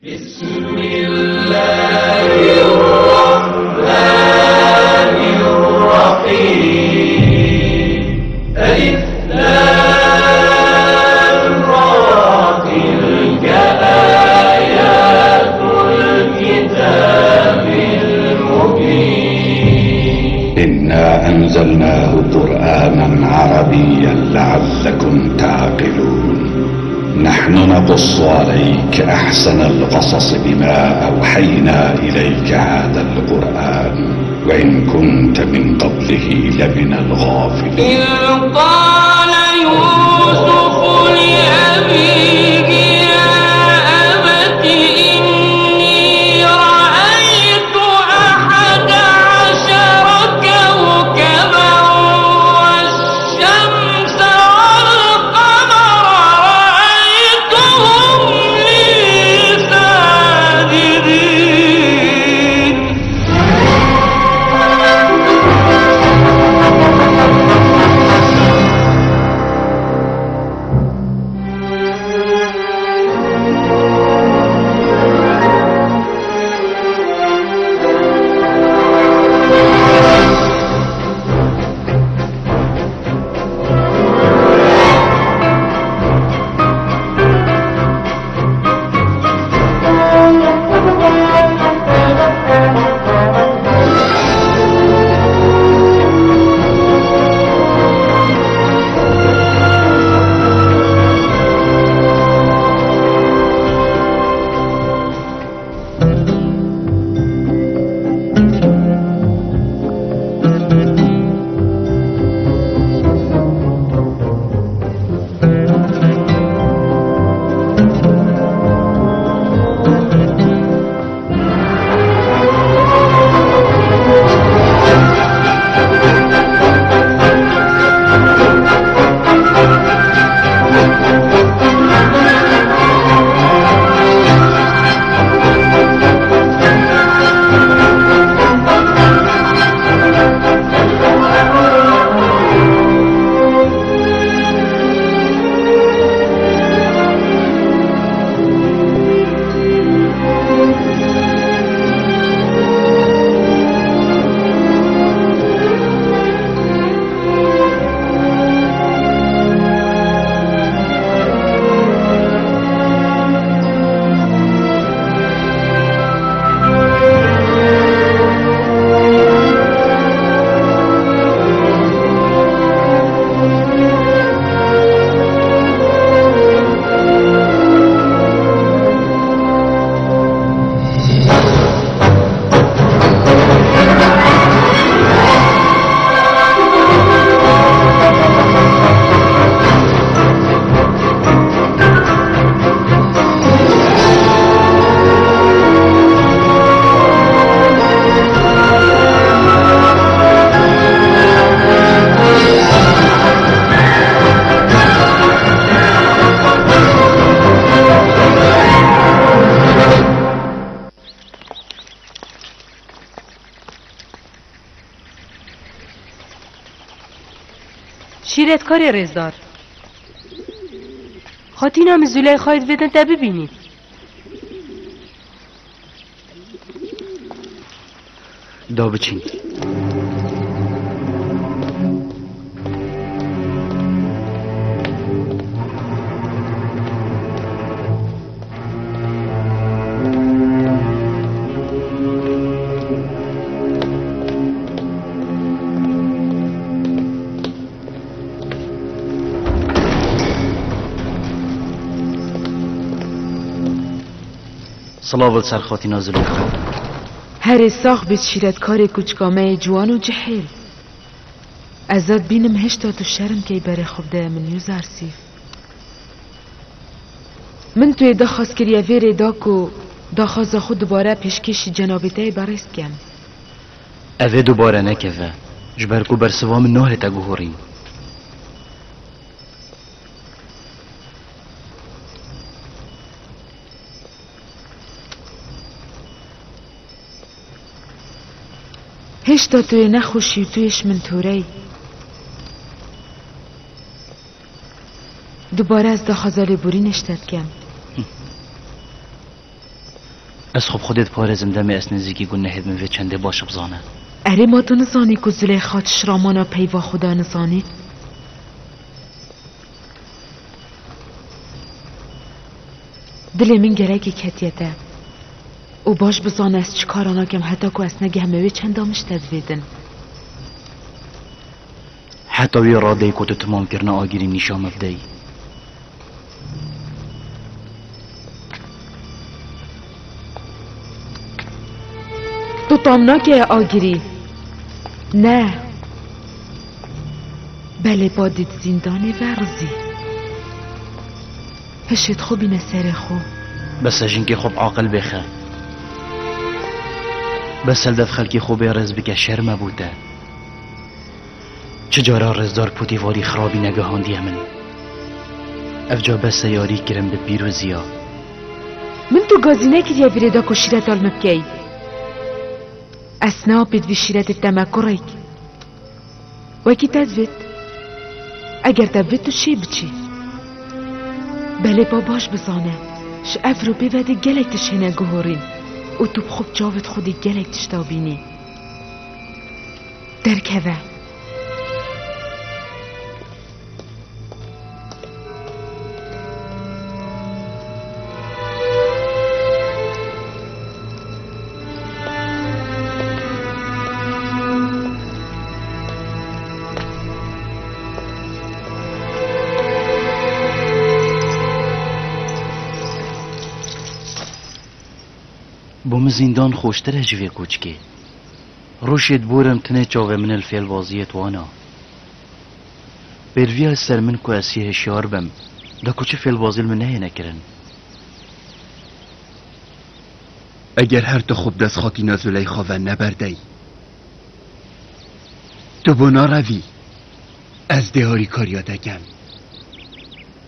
بسم الله الرحمن الرحيم ألف لام را تلك آيات الكتاب المبين إنا أنزلناه قرآنا عربيا لعلكم تعقلون نحن نقص عليك أحسن القصص بما أوحينا إليك هذا القرآن وإن كنت من قبله لمن الغافلين إذ قال يوسف لأبيه يا أبت إني رأيت 11 كوكبا والشمس والقمر رأيتهم لي ساجدين شیرت کاری رزدار خاطی نام زلیخایت بدن تا ببینید دا بچین صلاة سر خاطی نازل بخیر هر ساخ بیت شیرتکار کوچکامه جوان و جحیل ازاد بینم هشتا تو شرم که بره خوب ده من یو زرسیف من توی دخواست کریه ویره داکو دخواست خود دوباره پیشکش جنابیته برست کم اوه دوباره نکوه جبرکو برسوام نهر تا گوهوریم هشتا توی نخوشی و تویش من توری دوباره از دا خزال بوری نشتد کم از خب خودت پارزم دم اس نزیکی گون نهید من وی چنده باش بزانه. اره ما تو نزانی که زلیخا تشرامانا پیوا خدا نزانی؟ دل من گرگی کتیته و باش بزانه از چکارانا کم حتی که از نگه وی چندامش تدویدن. حتی وی راده که تو تمام کرنه آگیری نیشا مبدهی. تو تامناکه آگیری؟ نه بله با دید زندان ورزی هشت خوبی نسر خوب بس اجین که خوب عاقل بخه بس هل دف خلکی خوبه رز بکه شرم بوده چجارا رزدار پوتیواری خرابی نگهاندی من افجا بس یاری کرم به پیروزیا من تو گازینه که یه بیرده که شیرت آلم بکی اسنا بید وی شیرت التمکریک وکی تدوید اگر تدوید تو چی بچی بله باباش بزانه ش افرو بیوده گلک تشینه گهورین و تو بخوب جاوت خودی گلک تشتابینی درکوه بوم زندان خوشتره جوی کوچکی روشید بورم تنه چاوه من الفیل بازیت وانا بروی سر من کو اسی هشیار بم دا کوچه فیل بازیل من نهی نکرن اگر هر تو خوب دست خاطینا زلیخا و نبردهی تو بنا روی از دهاری کاریا دگم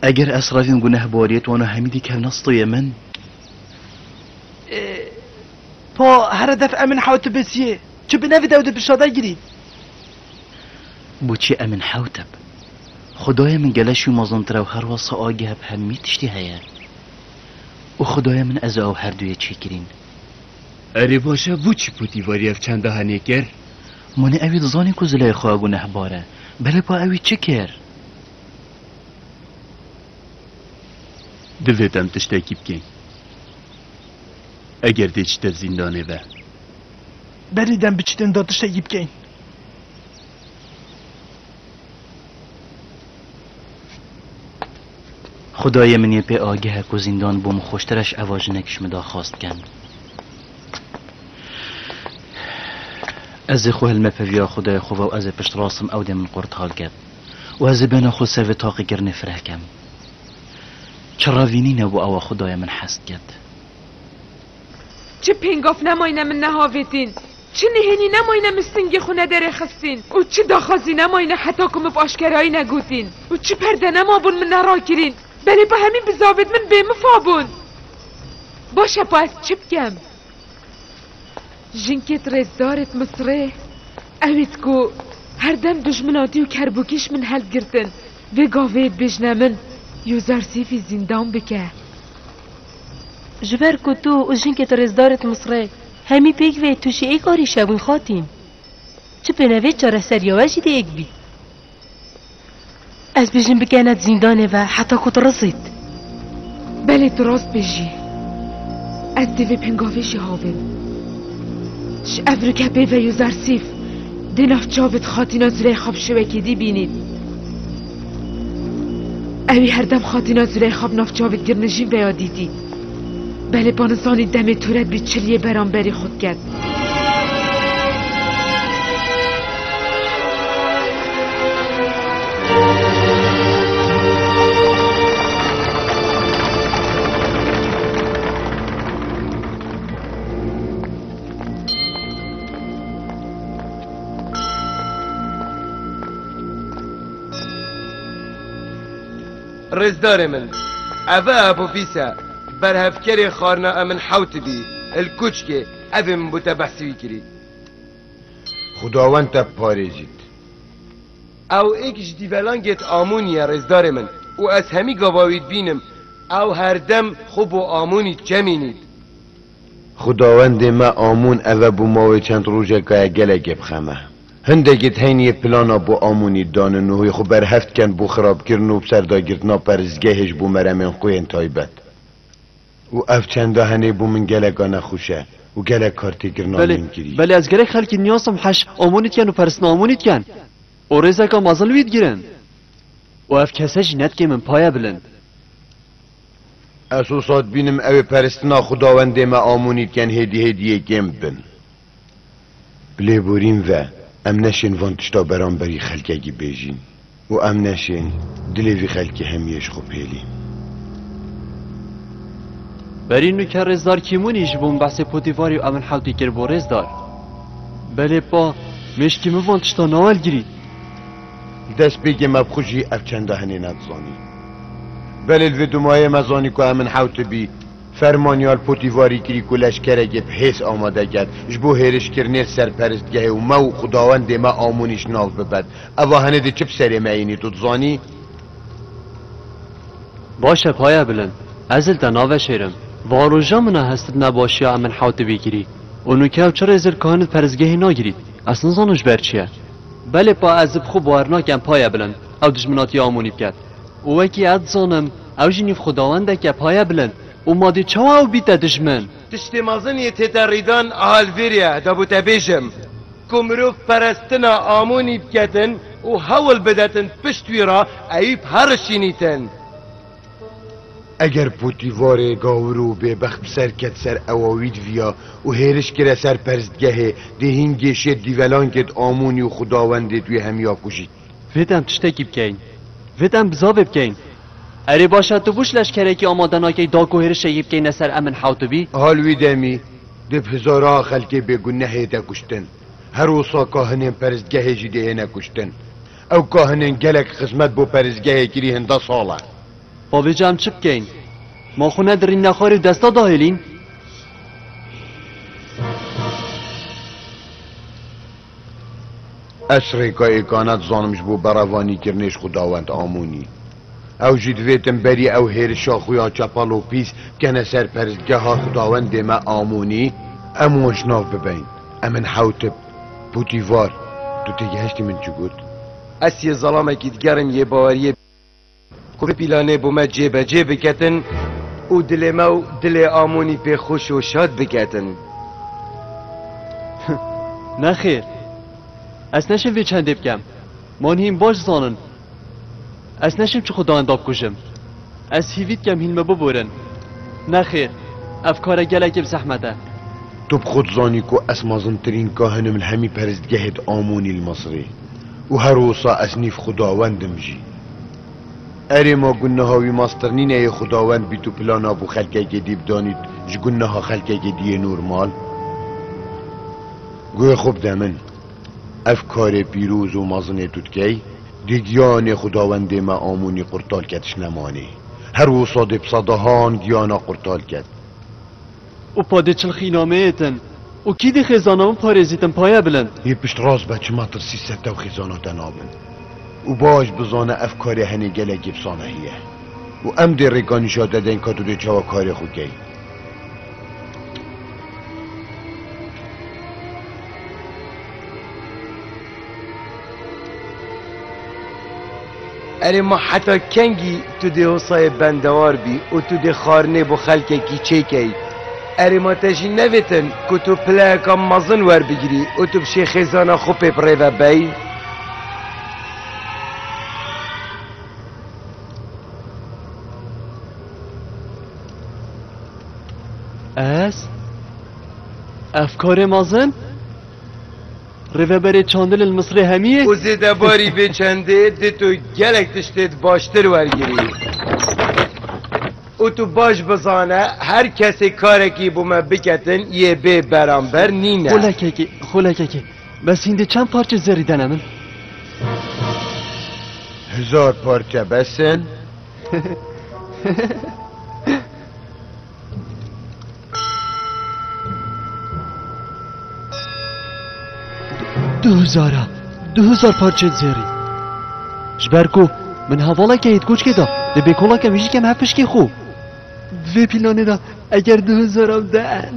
اگر اسرافیم گناه باریت وانا همیدی که نسطوی من پا هر دفعه من حاوت بسیه چه بنوی داود بشاده گیرید بو چی امن حوتب خدای من گلشو مازنتره و هر واسه آگه همی تشتی هیا و خدای من از او هر دوی چی کرین اره باشه بو چی پوتیواری اف چنده هنه کر منی اوید زانی که زلیخا گناه باره بله با اوید چه کر دلتم تشتاکی بکن اگر دیچ در زندانه و بریدم بچیدن دادش تگیب کن خدای من یه پی آگه که زندان بوم خوشترش اواج نکش مدا خواست کن از خو هلمه پیویا خدای خوبه و از پشت راسم او من قرد حال کرد و از بین خو سوی تاقی گر نفره کم چراوینی نبو او خدای من حست کرد چه پینگاف نماینه من نهاویتین چه نهینی نماینه مستنگی خونه داره خستین و چه داخازی نماینه حتی کم باشکرایی نگوتین و چه پرده نمابون من نرا کرین بله با همین بزاوید من بیمفابون باشه با از چه بگم جنکت رزدارت مصره اوید کو هر دم دشمناتی و کربوکیش من حل گرتن و گاوید بجنه من یوزرسی فی زندان بکه جبر کتو و جنکت رزدارت مصره همی پیک وی توشی ای کاری شبون خاتین چه پنوی چاره سریاوشی دی اک بی از بجن بکند زندانه و حتی کت رسید بله درست بجی از دیوی پنگاوشی هاویم ش افریکه بی و یوزرسیف دی نف جاوت خاتینا زلی خواب شوکی دی بینید اوی هر دم خاتینا زلی خواب نف جاوت گرنجین بیا دیدی بله بانزانی دم تورت بی چلیه برام بری خود کرد رزدار من اوه ابو فیسا برهفکر خارنا امن حوت بی الکوچکه اوه بوتا بحثوی کری خداوند تب پارێزیت او ایکش دیولانگت آمونیه رزدار من و از همی گواوید بینم او هر دم خوب و آمونی جمینید خداوند ما آمون اوه بو ماوی چند روژه که گلگه بخمه هندگیت هینی پلانا بو آمونی دانه نوی خو بر هفت کن بو خراب کرن و بسردا گرتنا پرزگهش بو مرمین خوین تایبت و اف چنده هنه بو من گلگا نخوشه و گلگ کارتی گرنا من گیری بله از گلگ خلکی نیاسم حش آمونیت کن و پرسنا آمونیت کن و ریزه که مازل وید گیرن و اف کسه جنت که من پایه بلند اساسات بینم او پرستنا خداوند ما آمونید کن هدیه گم بن بلی بوریم و ام نشین وانتشتا برام بری خلکگی بیجین و ام نشین دلی وی خلکی همیش خوب هیلین بری نو که رزدار کیمونیش بون بحث پوتیواری و امن حوتی کر بو رزدار بله با مشکی مو وانتشتا نوال گیرید دست بگم اب خوشی اف چنده هنی ندزانی بله الویدومای مزانی که امن حوت بی فرمانیال پوتیواری کری که لشکره گپ حس آماده گد جبو هیرش کرنه سرپرستگه و مو خداوند ما آمونیش ناف ببد اوه هنه ده چپ سری معینی تو دزانی باشه پایه بلند ازل تا ناوه شیرم واروژا منه هستد نباشی امن حوت بگیری اونو که چرا ازل کهانت پرزگهی نگیرید اصلا زانوش برچیه بله با ازب خوب وارناکم پایه بلند او دشمناتی آمونی بکد او اکی اد زانم او جنیف خداونده که پایه بلند او مادی چه او بیت دشمن تشتی مازنی تتریدان آل ویریه دا بو تبیشم کمروف پرستنا آمونی بکتن و حول بدتن پشتوی را ایب هرشینیتن اگر پوتیوار گاورو به بخت سر کت سر اواوید ویا و هیرش کره سر پرستگه دهین گشه دیولان کت آمونی و خداونده توی همیا کشید ویدم تشتکی بکین ویدم بزا بکین اری باشد تو بوش لشکره که آماده ناکی داکو هیرش شیب که نسر امن حوتو بی حال ویدمی دب هزارا خلقی بگنه دا کشتن هر وصا کاهنین پرستگه جیده نکشتن او کاهنین گلک خدمت بو پرستگه کری هنده ساله بابی جام چه بکین ما خونه درین نخاری دستا داهلین اسری که ایکانت زانمش بو براوانی کرنش خداوند آمونی او جدویتم بری او هیرشا خویا چپال و پیس کنه سر پرزگه ها خداوند ما آمونی اموش ناف ببین امن حوتب پوتیوار تو تیگه هشتی من چو گود اس یه ظلامه که دگرم یه باوریه که پیلانه بو ما جیبه جیبه کتن و دل ما و دل آمونی پی خوش و شاد بکتن نخیر از نشم وی چنده بکم مانهیم باش زانن از نشم چه خدا انداب کشم از هیوید کم هیلمه ببورن نخیر افکار گلک بزحمته تو بخود زانی که اسمازنترین کاهنم الهمی پرزدگهت آمونی المصری و هر وصا اسنیف خداوندم جی اری ما گنه هاوی ماسترنین ای خداوند بی تو پلانا بو خلقه گدیب دانید جگنه ها خلقه گدیه نورمال گوه خوب دمن افکار پیروز و مازنه تودکی دیگیان خداوند ما آمونی قرطال کتش نمانی هر وصاد بصدهان گیانا قرطال کت و پاده چل خینامه ایتن و کی دی خیزانامون پارزیتن پایه بلند یه پشت راز بچه ماتر 300 و خیزانات نابن و باش بزانه افکار هنه گله گبسانه هیه و ام دی رگانی شاده دن کتو دی چوا کاری خود گی اره ما حتی کنگی تو دی حصای بندوار بی و تو دی خارنه بو خلکه کی چه کی اره ما تشی نویتن که تو پلاکا مازن ور بگیری و تو بشه خیزانا خوب پره و بی از افکار مازن روه بره چاندل المصری همیه و زیده باری به چنده ده تو گلک تشتید باشتر ورگیری و تو باش بزانه هر کسی کارکی بو ما بکتن یه به برانبر نینه خولککی بس اینده چند پارچه زریدن من 1000 پارچه بسن 2000 پارچه زری جبرکو من حوالا که ایت کوچ که دا ده بکولا که میشی کم هفش که خوب دوی پیلانه دا اگر 2000 ده